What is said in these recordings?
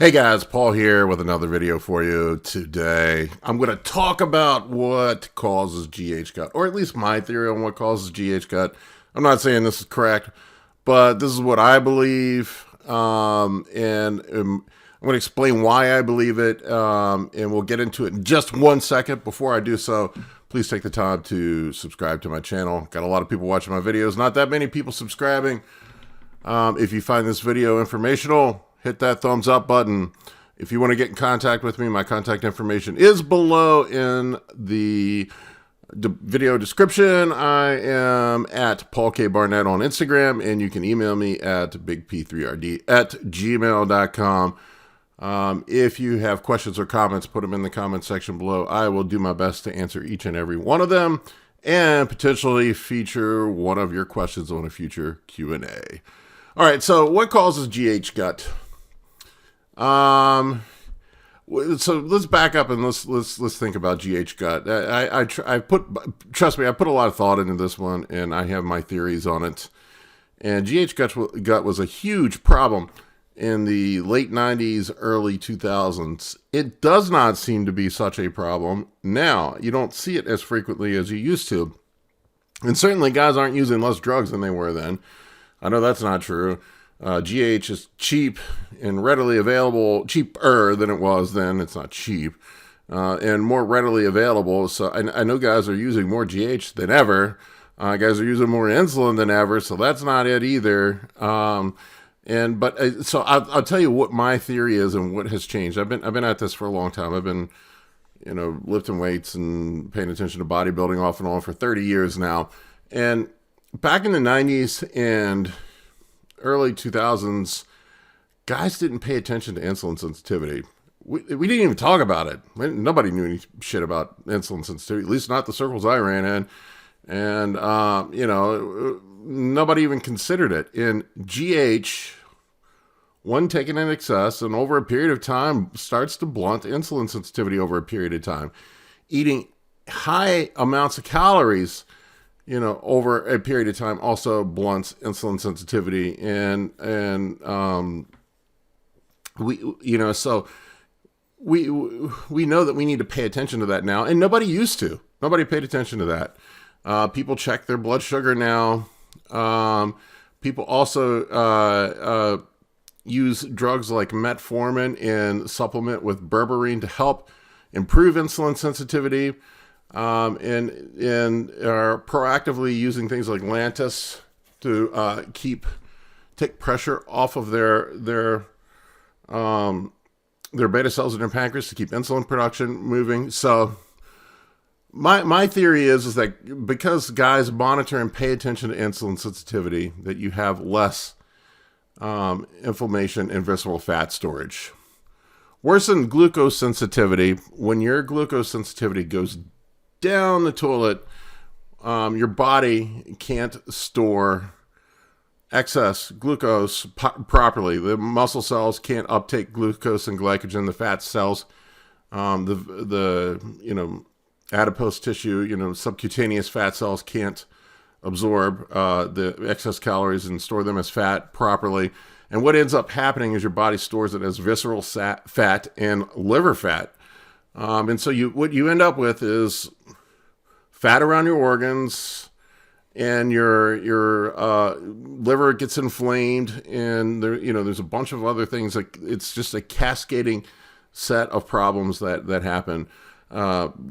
Hey guys, Paul here with another video for you today. I'm going to talk about what causes GH gut, or at least my theory on what causes GH gut. I'm not saying this is correct, but this is what I believe, and I'm going to explain why I believe it, and we'll get into it in just 1 second. Before I do so, please take the time to subscribe to my channel. Got a lot of people watching my videos, not that many people subscribing. If you find this video informational, hit that thumbs up button. If you want to get in contact with me, my contact information is below in the video description. I am at Paul K. Barnett on Instagram, and you can email me at bigp3rd@gmail.com. If you have questions or comments, put them in the comment section below. I will do my best to answer each and every one of them and potentially feature one of your questions on a future Q&A. All right, so what causes GH gut? So let's back up and let's think about GH gut. Trust me, I put a lot of thought into this one, and I have my theories on it. And GH gut was a huge problem in the late 90s, early 2000s. It does not seem to be such a problem now. You don't see it as frequently as you used to. And certainly guys aren't using less drugs than they were then. I know that's not true. GH is cheap and readily available, cheaper than it was then. It's not cheap, and more readily available. So I know guys are using more GH than ever. Guys are using more insulin than ever. So that's not it either. So I'll tell you what my theory is and what has changed. I've been at this for a long time. I've been, lifting weights and paying attention to bodybuilding off and on for 30 years now. And back in the 90s and early 2000s, guys didn't pay attention to insulin sensitivity. We didn't even talk about it. Nobody knew any shit about insulin sensitivity, at least not the circles I ran in. And, nobody even considered it. And GH, when taken in excess and over a period of time, starts to blunt insulin sensitivity over a period of time. Eating high amounts of calories over a period of time also blunts insulin sensitivity. So we know that we need to pay attention to that now. And nobody used to. Nobody paid attention to that. People check their blood sugar now. People also use drugs like metformin and supplement with berberine to help improve insulin sensitivity. And are proactively using things like Lantus to take pressure off of their beta cells in their pancreas to keep insulin production moving. So my theory is that because guys monitor and pay attention to insulin sensitivity, that you have less inflammation and visceral fat storage. Worsened glucose sensitivity. When your glucose sensitivity goes down the toilet, your body can't store excess glucose properly. The muscle cells can't uptake glucose and glycogen. The fat cells, the adipose tissue, subcutaneous fat cells can't absorb the excess calories and store them as fat properly. And what ends up happening is your body stores it as visceral fat and liver fat. And so what you end up with is fat around your organs, and your liver gets inflamed, and there's a bunch of other things. Like, it's just a cascading set of problems that happen.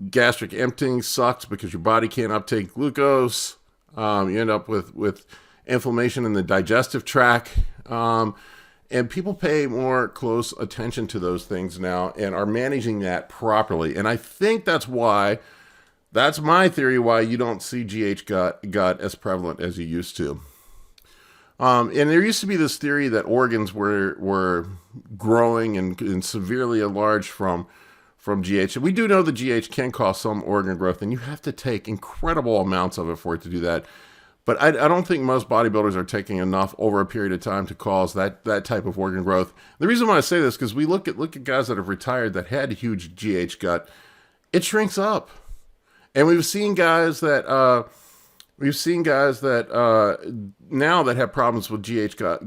Gastric emptying sucks because your body can't uptake glucose. You end up with inflammation in the digestive tract. And people pay more close attention to those things now and are managing that properly. And I think that's my theory why you don't see GH gut as prevalent as you used to. And there used to be this theory that organs were growing and severely enlarged from GH. And we do know that GH can cause some organ growth, and you have to take incredible amounts of it for it to do that. But I don't think most bodybuilders are taking enough over a period of time to cause that type of organ growth. The reason why I say this is because we look at guys that have retired that had huge GH gut. It shrinks up. And we've seen guys that We've seen guys that now that have problems with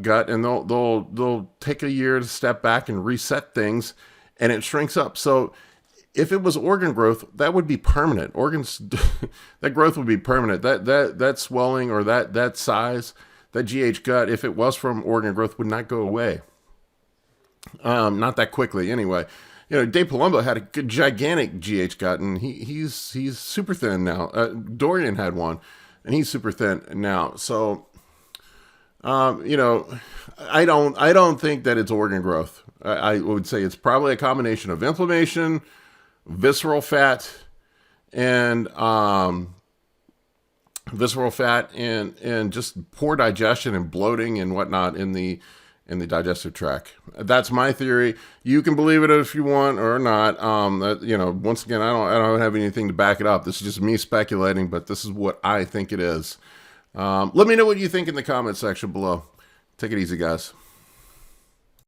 gut, and they'll take a year to step back and reset things, and it shrinks up. So if it was organ growth, that would be permanent. Organs, that growth would be permanent. That swelling or that size, that GH gut, if it was from organ growth, would not go away. Not that quickly, anyway. Dave Palumbo had a good, gigantic GH gut, and he's super thin now. Dorian had one, and he's super thin now. So, I don't think that it's organ growth. I would say it's probably a combination of inflammation, visceral fat, and just poor digestion and bloating and whatnot in the digestive tract. That's my theory. You can believe it if you want or not. Once again, I don't have anything to back it up. This is just me speculating, but this is what I think it is. Let me know what you think in the comment section below. Take it easy, guys.